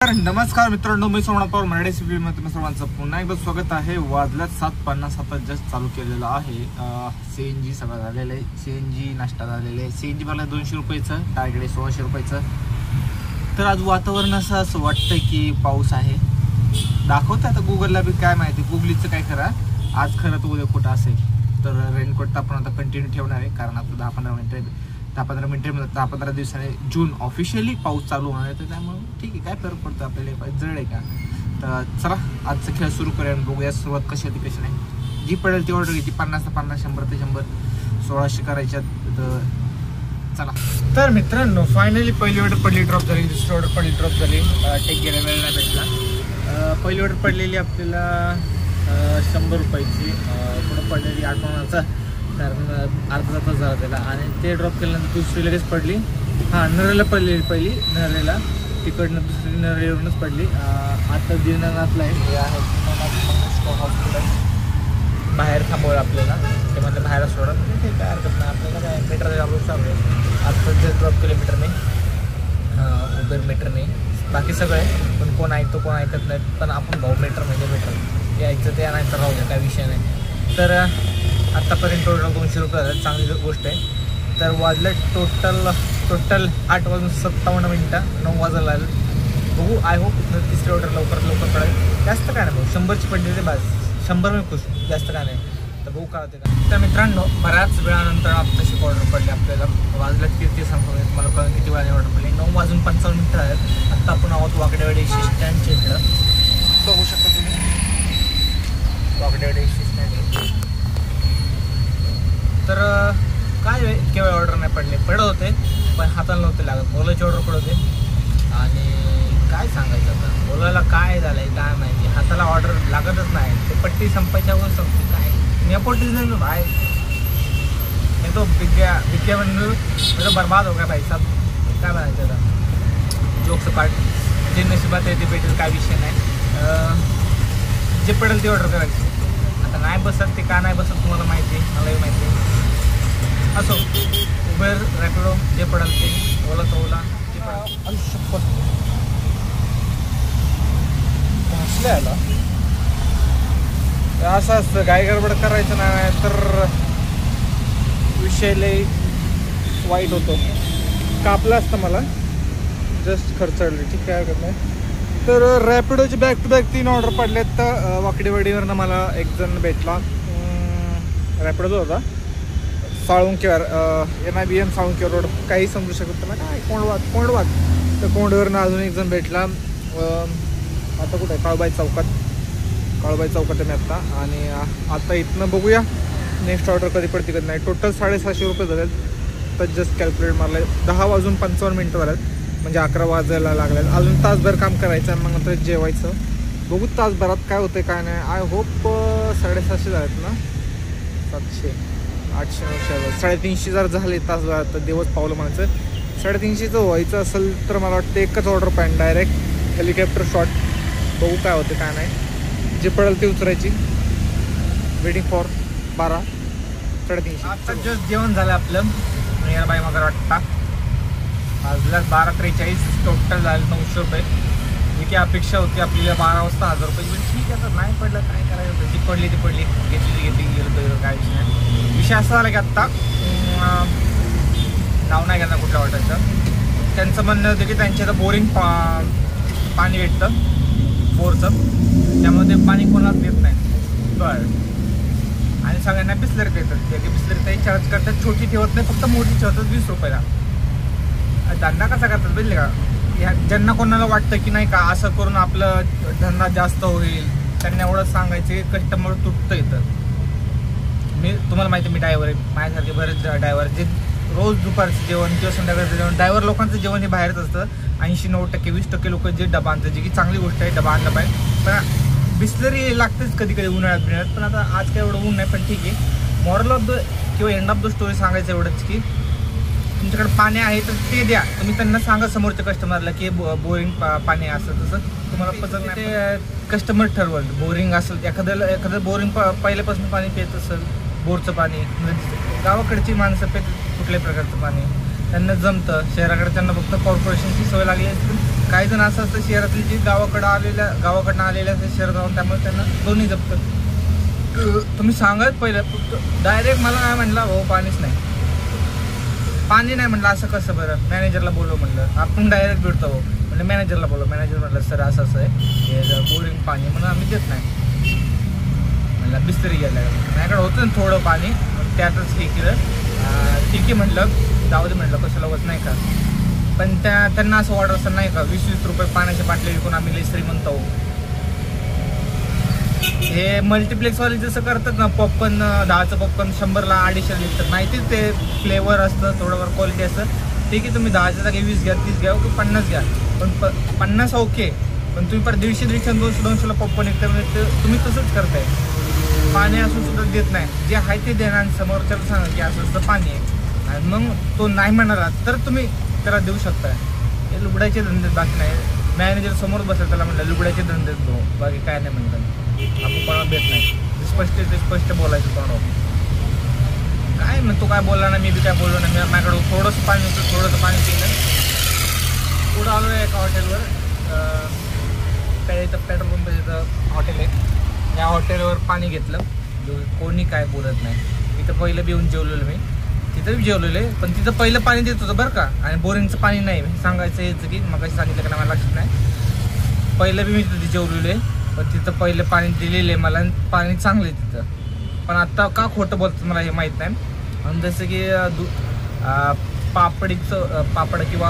नमस्कार मित्रांनो, मी सोमनाथ पवार मराठी सिव्हिलमध्ये तुम्ही सर्वांचं पुन्हा एकदा स्वागत आहे. वाजल्यात 7:50 आता जस्ट चालू केलेलं आहे. CNG सगळं झालेलं आहे. CNG नाश्ता झालेला आहे. CNG मला 200 रुपयाचं, टार्गेट 1600 रुपयाचं. तर आज वातावरण असं वाटतं की पाऊस आहे. दाखवतं आता गुगलला बी, काय माहिती गुगलीचं काय करा. आज खरं तर उद्या कुठं असेल. तर रेनकोट आपण आता कंटिन्यू ठेवणार आहे, कारण आता 10-15 दिवसाने जून ऑफिशियली पाऊस चालू होणार आहे. तर त्यामुळे ठीक आहे, काय फरक पडतो आपल्याला, जड आहे का. तर चला आजचा खेळ सुरू करूया आणि बघूया सुरुवात कशी होती कशी नाही. जी पडेल ती ऑर्डर घ्यायची, 50 ते 50, 100 ते 100, 1600 करायच्यात. तर चला. तर मित्रांनो, फायनली पहिली ऑर्डर पडली, ड्रॉप झाली. दुसरी ऑर्डर पडली, ड्रॉप झाली. टेक घ्यायला वेळ नाही भेटला. पहिली ऑर्डर पडलेली आपल्याला 100 रुपयाची, पुढं पडलेली 8 कारण अर्धा तास झाला त्याला. आणि ते ड्रॉप केल्यानंतर दुसरी लगेच पडली. नरेला पडलेली पहिली, नरेला तिकडनं दुसरी नरेवरूनच पडली. आता दीनानाथला आहे हॉस्पिटल, बाहेर थांबवलं आपल्याला. ते म्हणजे बाहेर सोडत ते काय हरकत नाही, आपल्याला काय मीटर जाऊ चालू आहे. आता जे ड्रॉप केले मीटरने, उबेर मीटरने, बाकी सगळं आहे. पण कोण ऐकतो कोण ऐकत नाही. पण आपण भाऊ मीटर म्हणजे मीटर यायचं ते नाही तर राहू द्या, काय विषय नाही. तर आत्तापर्यंत टोटल 200 रुपये झाले, चांगली गोष्ट आहे. तर वाजलं टोटल 8:57, 9 वाजायला लागलं. बघू, आय होप तिसरी ऑर्डर लवकरात पडेल. जास्त काय नाही भाऊ, 100ची पडली ते बस, 100 मी खुश, जास्त काय नाही. तर बघू काय होते का. तर मित्रांनो, बऱ्याच वेळानंतर आत्ताशी ऑर्डर पडली आपल्याला. वाजल्यात किती सांगतो मी तुम्हाला, कळून किती वेळाने ऑर्डर पडली. 9:55 आहेत. आत्ता आपण आहोत वाकडेवाडी एस टी स्टँडच्या इकडं. बघू शकता तुम्ही, वाकडेवाडी एस टी स्टँड. तर काय केवळ ऑर्डर नाही पडत होते, पण हाताला नव्हते लागत. ओलाची ऑर्डर पडत होते. आणि काय सांगायचं आता, ओलाला काय झालं आहे काय माहिती, हाताला ऑर्डर लागतच नाही. ते पट्टी संपायच्यावर संपते. काय नेपोटीज नाही भाई, मी तो बिग्या म्हणून तो बर्बाद हो गया भाई साहब. काय म्हणायचं आता, जोक सपाट, जे नशिबात आहे ते भेटेल, काय विषय नाही. जे पडेल ते ऑर्डर करायची. आता नाही बसत ते का नाही बसत तुम्हाला माहिती आहे, मलाही माहिती आहे. असो, उबेर, रॅपिडो, जे पडेल ते, ओला तर ओला, जे पडेल. आला असं असतं, गाय गडबड करायचं नाही तर विषय लई वाईट होतो. कापलं असतं मला, जस्ट खर्चडले, ठीक आहे, हरकत नाही. तर रॅपिडोचे बॅक टू बॅक 3 ऑर्डर पडलेत. तर वाकडेवाडीवरनं मला एक जण भेटला, रॅपिडोचा होता, साळुंकेवर, NIBM साळुंके रोड, काही समजू शकत नाही काय, कोंडवाद. तर कोंडवरनं अजून एक जण भेटला. आता कुठं आहे, काळूबाई चौकात आहे मी आत्ता. आणि आता इथनं बघूया नेक्स्ट ऑर्डर कधी पडते कधी नाही. टोटल 750 रुपये झालेत. तर जस्ट कॅल्क्युलेट मारलं, 10:55 झालेत, म्हणजे 11 वाजायला लागले. अजून तासभर काम करायचं आहे, मग नंतर जेवायचं. बघू तासभरात काय होतं काय नाही. आय होप 750 झालेत ना, 700, 800, 900, 350 जर झाले तासभरात तर दिवस पावलं म्हणायचं. 350 व्हायचं असेल तर मला वाटतं एकच ऑर्डर पाहिजे, डायरेक्ट हेलिकॉप्टर शॉट. बघू काय होते काय नाही. जे पडेल ते उतरायची. Waiting for 12, 350. आता जस्ट जेवण झालं आपलं, नियर बाय मगर वाटता. वाजल्यात 12:43, टोटल झाले 900 रुपये. जी की अपेक्षा होती आपल्याला 12 वाजता 1000 रुपये. पण ठीक आहे, आता नाही पडलं काय करायचं, जी पडली ती पडली, घेतली गेलो काय विषय नाही. विषय असा झाला की आत्ता नाव नाही घेणार कुठल्या हॉटेलचं. त्यांचं म्हणणं होतं की त्यांच्या इथं बोरिंग पाणी भेटतं, बोरचं, त्यामुळे ते पाणी कोणालाच देत नाही. बरं. आणि सगळ्यांना बिस्लरी देतात. ते बिस्लरी काही चार्ज करतात, छोटी ठेवत नाही, फक्त मोठी ठेवतात 20 रुपयाला. धंदा कसा करतात बघितले का. ह्या ज्यांना कोणाला वाटतं की नाही का असं करून आपलं धंदा जास्त होईल, त्यांना एवढं सांगायचं की कस्टमर तुटतं येतं. मी तुम्हाला माहिती आहे, मी ड्रायव्हर आहे, माझ्यासारखे बरेच ड्रायव्हर जे रोज दुपारचं जेवण किंवा संध्याकाळचं जेवण, ड्रायव्हर लोकांचं जेवण हे बाहेरच असतं. 80-90%, 20% लोक जे डबा आणतात, जे की चांगली गोष्ट आहे, डबा आणला पाहिजे. पण बिस्लरी लागतेच कधी कधी उन्हाळ्यात. पण आता आज काय एवढं ऊन नाही, पण ठीक आहे. मॉरल ऑफ द किंवा एंड ऑफ द स्टोरी सांगायचं एवढंच की तुमच्याकडे पाणी आहे तर ते द्या. तुम्ही त्यांना सांगा समोरच्या कस्टमरला की बोरिंग पाणी असं तसं तुम्हाला पसंत नाही. ते कस्टमर ठरवल. बोरिंग असेल, एखादं बोरिंग पहिल्यापासून पाणी पित असेल, बोरचं पाणी, गावाकडची माणसं पित कुठल्याही प्रकारचं पाणी, त्यांना जमतं. शहराकडे त्यांना फक्त कॉर्पोरेशनची सवय लागली असते, काही जण असं असतं शहरातली जी गावाकडनं आलेल्या असतात शहरात जाऊन, त्यामुळे त्यांना दोन्ही जपतं. तुम्ही सांगत पहिलं डायरेक्ट मला काय म्हणला, हो पाणीच नाही, पाणी नाही म्हणलं. असं कसं बरं? मॅनेजरला बोलव म्हणलं. आपण डायरेक्ट भेटतो हो म्हणजे मॅनेजरला बोलव. मॅनेजर म्हटलं सर असं असं आहे, हे बोरिंग पाणी म्हणून आम्ही देत नाही. म्हणलं बिस्तरी घ्यायला माझ्याकडे होतं ना थोडं पाणी, त्यातच हे केलं. ठीक आहे म्हटलं, जाऊ दे म्हटलं, कशाला होत नाही का. पण त्यांना असं वाटत असं नाही का 20-20 रुपये पाण्याच्या बाटल्या विकून आम्ही लई श्रीमंत आहो. हे मल्टिप्लेक्सवाले जसं करतात ना, पॉपकॉर्न 10चं पॉपकॉर्न 100ला 250 विकतात. माहितीच ते फ्लेवर असतं, थोडंफार क्वालिटी असतं. ठीक आहे, तुम्ही 10च्या जागी 20 घ्या, 30 घ्या, की 50 घ्या, पण 50 ओके. पण तुम्ही पर 150-200ला पॉपकॉर्न विकता म्हणजे तुम्ही तसंच करताय. पाणी असून सुद्धा देत नाही. जे आहे ते देणार आणि समोरच्याला सांगा की असं असं पाणी आहे, आणि मग तो नाही म्हणाला तर तुम्ही त्याला देऊ शकता. हे लुबड्याचे धंदे, बाकी नाही. मॅनेजर समोर बसला, त्याला म्हटलं लुबड्याचे धंदे भाऊ, बाकी काय नाही म्हणतात. आपण कोणाला देत नाही. स्पष्ट बोलायचं तोंडावर. काय मग तो काय बोलला ना, मी बी काय बोललो ना. माझ्याकडं थोडंसं पाणी होतं, थोडंसं पाणी पिलं. पुढं आलो आहे एका हॉटेलवर. इथं पेट्रोल पंप इथं हॉटेल आहे. या हॉटेलवर पाणी घेतलं, कोणी काय बोलत नाही. तिथं पहिलं बी येऊन जेवलेलं मी, तिथं बी जेवलेलं आहे. पण तिथं पहिलं पाणी देत होतं बरं का, आणि बोरिंगचं पाणी नाही. सांगायचं यायचं की मग सांगितलं का मला लक्षात नाही. पहिलं बी मी तिथे जेवलेलं आहे, पण तिथं पहिलं पाणी दिलेलं आहे मला, पाणी चांगलं आहे तिथं. पण आत्ता का खोटं बोलतं मला हे माहीत नाही. आणि जसं की पापड किंवा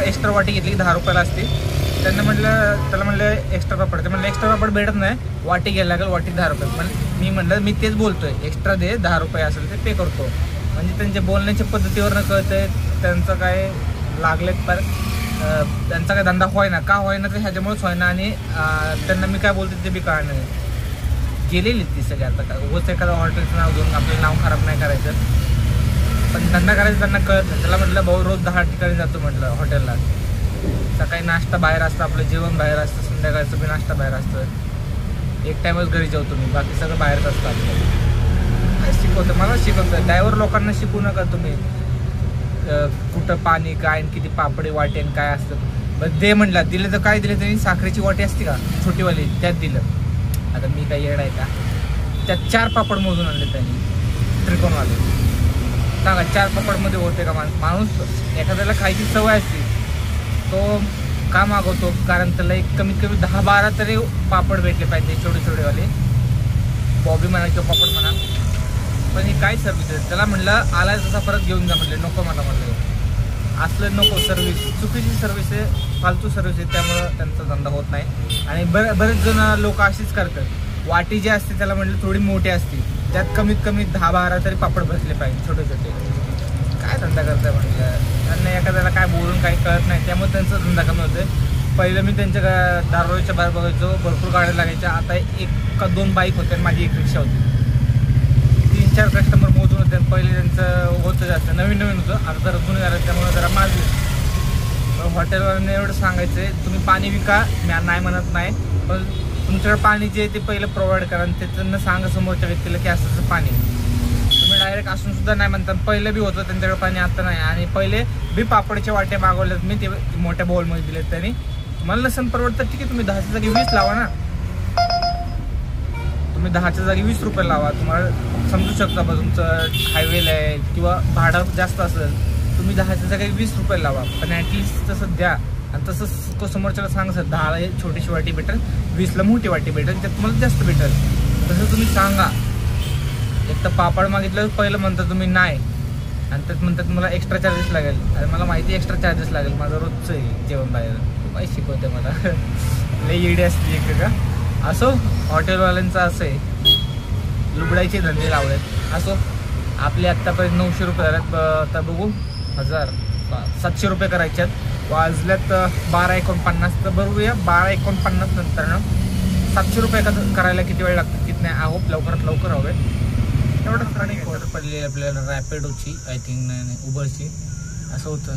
एक्स्ट्रा वाटी घेतली की 10 रुपयाला असते. त्याला म्हटलं एक्स्ट्रा पापड. ते म्हणलं एक्स्ट्रा पापड भेटत नाही, वाटी घ्यायला लागेल, वाटी 10 रुपये. पण मी म्हटलं मी तेच बोलतोय, एक्स्ट्रा दे, 10 रुपये असेल ते पे करतो. म्हणजे त्यांच्या बोलण्याच्या पद्धतीवरनं कळतंय त्यांचं काय लागले, पर त्यांचा काय धंदा होय ना, का होय ना, तर ह्याच्यामुळेच होय ना. आणि त्यांना मी काय बोलतो ते बी कळलं नाही. गेलेली ती सगळी. आता काय उगाच एखादा हॉटेलचं नाव घेऊन आपलं नाव खराब नाही करायचं, पण धंदा करायचं त्यांना कळत नाही. त्याला म्हटलं भाऊ रोज 10 ठिकाणी जातो म्हटलं हॉटेलला. सकाळी नाश्ता बाहेर असतं, आपलं जेवण बाहेर असतं, संध्याकाळचं बी नाश्ता बाहेर असतं. एक टाइमच घरी जेवतो मी, बाकी सगळं बाहेरच असतं आपलं. काय शिकवतं मला, शिकवतं. ड्रायव्हर लोकांना शिकवू नका तुम्ही कुठं पाणी काय, किती पापडी वाटे आणि काय असतं. बस दे म्हटलं, दिलं तर काय दिलं त्यांनी, साखरेची वाटी असते का छोटीवाली, त्यात दिलं. आता मी काय येड आहे का, त्यात 4 पापड मोजून आणले त्यांनी, त्रिकोणवाले. सांगा 4 पापडमध्ये होते का माणूस? एखाद्याला खायची सवय असते, तो का मागवतो? कारण त्याला एक कमीत कमी 10-12 तरी पापड भेटले पाहिजे, छोटेवाले. बॉबी म्हणा किंवा पापड म्हणा. पण हे काय सर्व्हिस आहे? त्याला म्हटलं आला तसा परत घेऊन जा म्हटलं, नको मला म्हटलं, असलं नको. सर्व्हिस चुकीची सर्व्हिस आहे, फालतू सर्व्हिस आहे, त्यामुळं त्यांचा धंदा होत नाही. आणि बरेच जण लोक अशीच करतात. वाटी जी असते त्याला म्हटलं थोडी मोठी असते, त्यात कमीत कमी 10-12 तरी पापड बसले पाहिजे छोटे. काय धंदा करताय म्हटलं? त्यांना एखाद्याला काय बोलून काही कळत नाही, त्यामुळे त्यांचा धंदा कमी होतोय. पहिलं मी त्यांच्या दारोच्या बाहेर बघायचो, भरपूर गाड्या लागायच्या. आता 1 का 2 बाईक होते आणि माझी 1 रिक्षा होती. 3-4 कस्टमर मोजून होते. पहिले त्यांचं होतं जास्त, नवीन होतं. आता जरा जुने झालं, त्यामुळे जरा माझं. हॉटेलवाल्यांना एवढं सांगायचं आहे, तुम्ही पाणी विका, मी नाही म्हणत नाही, पण तुमच्याकडे पाणी जे आहे ते पहिलं प्रोव्हाइड करा. आणि त्यांना सांगा समोरच्या व्यक्तीला की असं पाणी. तुम्ही डायरेक्ट असून सुद्धा नाही म्हणतात. पहिलं बी होतं त्यांच्याकडे पाणी, आता नाही. आणि पहिले बी पापडच्या वाट्या मागवल्यात मी, ते मोठ्या बाउलमध्ये दिलेत त्यांनी. मला नसेल परवडतं, ठीक आहे, तुम्ही 10च्या जागी 20 लावा ना. तुम्ही 10च्या जागी 20 रुपये लावा. तुम्हाला समजू शकता बघ, तुमचं हायवेला आहे किंवा भाडं जास्त असेल, तुम्ही 10च्या जागी 20 रुपये लावा. पण ॲटलिस्ट तसं द्या. आणि तसंच समोरच्याला सांगा सर 10ला छोटीशी वाटी भेटेल, 20ला मोठी वाटी भेटेल, त्यात तुम्हाला जास्त भेटेल. तसं तुम्ही सांगा. एक तर पापड मागितलं पहिलं म्हणतात तुम्ही नाही, आणि त्यात म्हणतात मला एक्स्ट्रा चार्जेस लागेल. आणि मला माहिती एक्स्ट्रा चार्जेस लागेल, माझं रोजचं आहे जेवण बाहेर. काय शिकवते मला, लई येडी असते एक का. असो, हॉटेलवाल्यांचं असं आहे, लुबडायचे धंदे लावलेत. असो, आपले आत्तापर्यंत 900 रुपये झाल्यात. आता बघू 700 रुपये करायच्यात. वाजल्यात 12:49. तर बघूया 12:49 नंतर 700 रुपये करायला किती वेळ लागतात किती नाही. आहोप लवकरात लवकर हवे. एवढंच रनिंग ऑर्डर पडली आपल्याला रॅपिडोची, आय थिंक. नाही उबरची. असं होतं,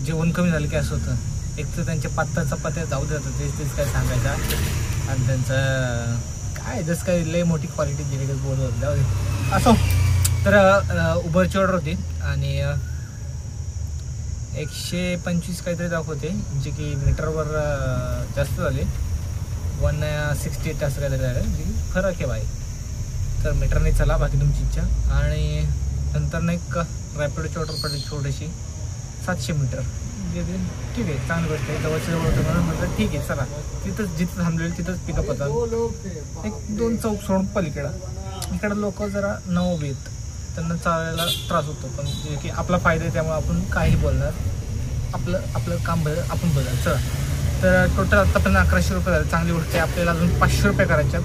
जेवण कमी झालं की असं होतं. एक तर त्यांच्या चपात्या जाऊ देत होते, तेच काय सांगायचं. आणि त्यांचं काय जसं काही लई मोठी क्वालिटी दिली का बोलत होते, जाऊ दे. असो, तर उबरची ऑर्डर होती. आणि 125 काहीतरी दाखवते, जे की मीटरवर जास्त झाले. 168 असं काहीतरी झालं, जे फरक आहे बाई. तर मीटरने चला, बाकी तुमची इच्छा. आणि नंतर ना एक रॅपिडोची ऑर्डर पडली छोटीशी 700 मीटर. ठीक आहे, चांगली गोष्ट आहे. जवळच्या जवळ होतं म्हणून म्हटलं ठीक आहे चला. तिथंच जिथं थांबलेलं तिथंच पिकअप होतं. 1-2 चौक सोडून पलीकडं इकडं लोक जरा नवं येत, त्यांना चालायला त्रास होतो. पण जे की आपला फायदा आहे त्यामुळे आपण काही बोलणार, आपलं काम आपण बोलणार. चला, तर टोटल आत्तापर्यंत 1100 रुपये झाले. चांगली गोष्ट आहे. आपल्याला अजून 500 रुपये करायच्यात.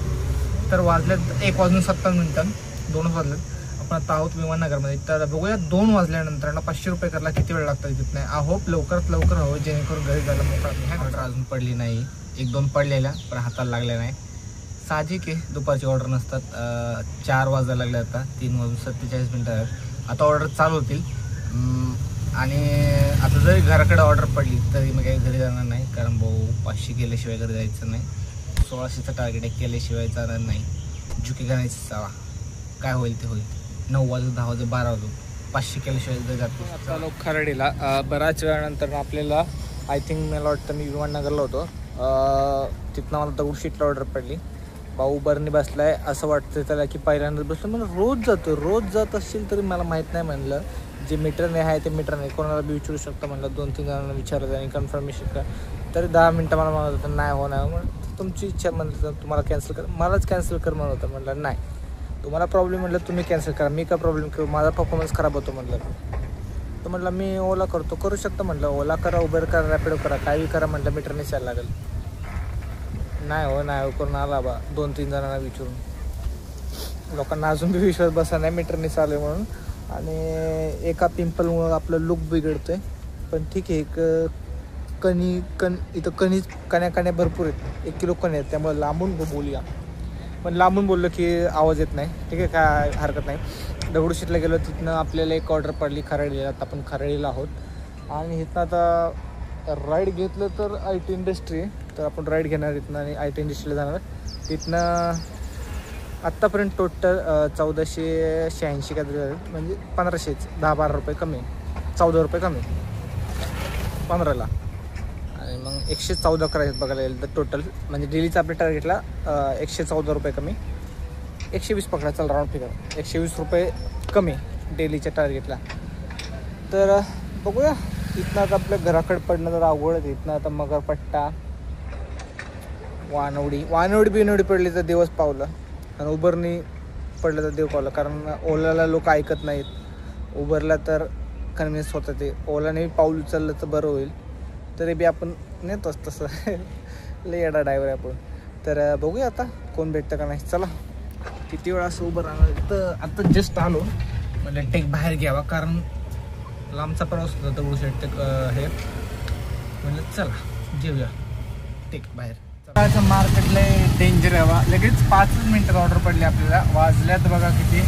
तर वाजल्यात 1:57 2 वाजल्यात. आपण आता आहोत विमाननगरमध्ये. तर बघूया 2 वाजल्यानंतर ना 500 रुपये करायला किती वेळ लागतात तिथं नाही. होप लवकरात लवकर हवं, जेणेकरून घरी जायला मोकळा. ऑर्डर अजून पडली नाही. 1-2 पडलेल्या पण हाताला लागल्या नाही. साहजिक आहे, दुपारची ऑर्डर नसतात. 4 वाजायला लागले, आता 3:47 आता ऑर्डर चालू होतील. आणि आता जरी घराकडे ऑर्डर पडली तरी मग काही घरी जाणार नाही, कारण भाऊ 500 केल्याशिवाय घरी जायचं नाही. 1600चं टार्गेट आहे, केल्याशिवाय जाणार नाही. झुकी घालायची चावा, काय होईल ते होईल. 9 वाजून 10 वाजून 12 वाजून 500 केल्याशिवाय जातो. आता लोक खराडीला बऱ्याच वेळानंतर आपल्याला आय थिंक मला वाटतं मी विमाननगरला होतो, तिथनं मला दगडूशेठला ऑर्डर पडली. भाऊ बरनी बसलाय, असं वाटतं त्याला की पहिल्यांदाच बसलं. मला रोज जात असतील तरी मला माहीत नाही. म्हणलं जे मीटरने आहे ते मीटर नाही, कोणाला बी विचारू शकतं. म्हणलं 2-3 जणांना विचारलं आणि कन्फर्मेशन करा. तरी 10 मिनटं मला म्हणत होतं नाही हो नाही. मग तुमची इच्छा म्हणलं तुम्हाला कॅन्सल कर, मलाच कॅन्सल कर म्हणत होतं. म्हणलं नाही, तुम्हाला प्रॉब्लेम म्हटलं तुम्ही कॅन्सल करा, मी का प्रॉब्लेम करू, माझा परफॉर्मन्स खराब होतो म्हणलं. तर म्हटलं मी ओला करतो, करू शकतो म्हटलं. ओला करा, उबर करा, रॅपिडो करा, काही करा म्हटलं, मीटरने चालला लागेल. नाही हो करून आला बा 2-3 जणांना विचारून. लोकांना अजून बी विश्वास बसा नाही मीटरने चालू म्हणून. आणि एका पिंपलमुळं आपलं लुक बिघडतं आहे. पण ठीक आहे, इथं कण्या भरपूर आहेत. 1 किलो कण्या आहेत, त्यामुळे लांबून बोलूया. पण लांबून बोललो की आवाज येत नाही, ठीक आहे, काय हरकत नाही. दगडूशेठला गेलो, तिथनं आपल्याला एक ऑर्डर पडली खराडीला. आता आपण खराडीला आहोत. आणि इथनं आता राईड घेतलं तर IT इंडस्ट्री आहे, तर आपण राईड घेणार इथनं आणि IT इंडस्ट्रीला जाणार. तिथनं आत्तापर्यंत टोटल 1486 काहीतरी झाले, म्हणजे 1500, 10-12 रुपये कमी, 14 रुपये कमी 15ला. आणि मग 114 करायचं बघायला गेलं तर टोटल, म्हणजे डेलीचा आपल्या टार्गेटला 114 रुपये कमी, 120 पकडा चल राऊंड फिगर, 120 रुपये कमी डेलीच्या टार्गेटला. तर बघूया. इथनं आता आपल्या घराकडे पडणं तर अवघड आहे. इथनं आता मगरपट्टा, वानवडी बिनवडी पडली तर देवच पावलं, आणि उबरनी पडलं तर देव पावलं. कारण ओलाला लोक ऐकत नाहीत, उबरला तर कन्व्हिन्स होतं. ते ओलाने पाऊल उचललं तर बरं होईल, तरी बी आपण नेतोच तसं. लय येडा ड्रायव्हर आहे आपण. तर बघूया आता कोण भेटतं का नाही. चला, किती वेळा असं उभं राहणार. तर आता जस्ट आलो, म्हणजे टेक बाहेर घ्यावा, कारण लांबचा प्रवास होता दगडूशेठ ते हे. म्हणजे चला घेऊया टेक बाहेर. मार्केटला डेंजर हवा. लगेच 5 मिनटात ऑर्डर पडली आपल्याला. वाजल्यात बघा किती,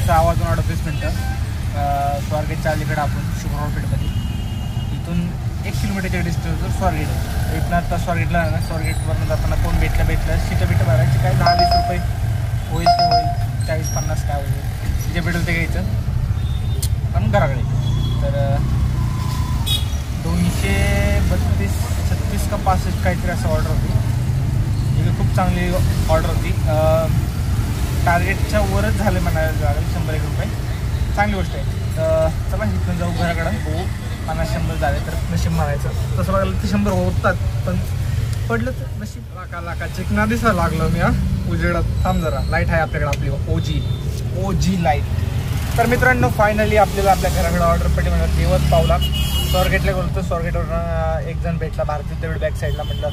6:38. स्वारगेटच्या अलीकडे आपण शुक्रवारपेठमध्ये. इथून 1 किलोमीटरच्या डिस्टन्सवर स्वारगेट आहे. इथनं आता स्वारगेटला ना, स्वारगेटवरून जाताना कोण भेटलं सीटं भरायची, काय 10-20 रुपये होईल ते होईल, 40-50 काय होईल, जे भेटेल ते घ्यायचं पण घराकडे. तर 232-36 का 65 काहीतरी असं ऑर्डर होती. ही खूप चांगली ऑर्डर होती. टार्गेटच्या वरच झाले म्हणायला लागेल, 100-1 रुपये. चांगली गोष्ट आहे. तर चला इथून जाऊ घराकडं. हो 50-100 झाले तर नशीब म्हणायचं. तसं बघायला ते 100 होतात, पण पडलं तर नशीब. लाका चिकना दिसायला लागलं मी. उजेडात थांब जरा, लाईट आहे आपल्याकडे, आपली ओजी लाईट. तर मित्रांनो, फायनली आपल्याला आपल्या घराकडे ऑर्डर पडली. म्हणजे देवच पावला. स्वारगेटला गेलो तर स्वारगेटवरून एक जण भेटला, भारतीय दगड बॅक साईडला. म्हटलं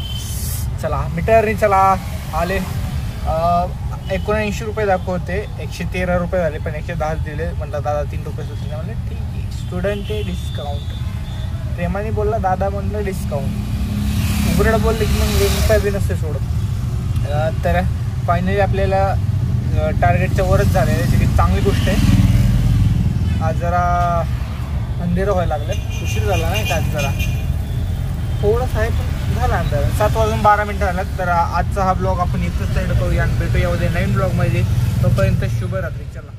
चला मीटरने चला आले. 79 रुपये दाखवते, 113 रुपये झाले, पण 110 दिले. म्हटलं दादा 3 रुपये सुचले. म्हणलं ठीक आहे, स्टुडंट आहे, डिस्काउंट. प्रेमाने बोलला दादा, म्हणलं डिस्काउंट. उघडं बोलले की मग रुपये बी नसते सोडत. तर फायनली आपल्याला टार्गेटच्या वरच झाले, त्याची चांगली गोष्ट आहे. आज जरा अंधेरं व्हायला लागलं, उशीर झाला नाही का, जरा थोडंसं आहे पण झाला अंधार. 7:12 झाल्यात. तर आजचा हा ब्लॉग आपण इथंच साईड करूया आणि भेटूया उद्या नवीन ब्लॉगमध्ये. तोपर्यंत शुभरात्री. चला.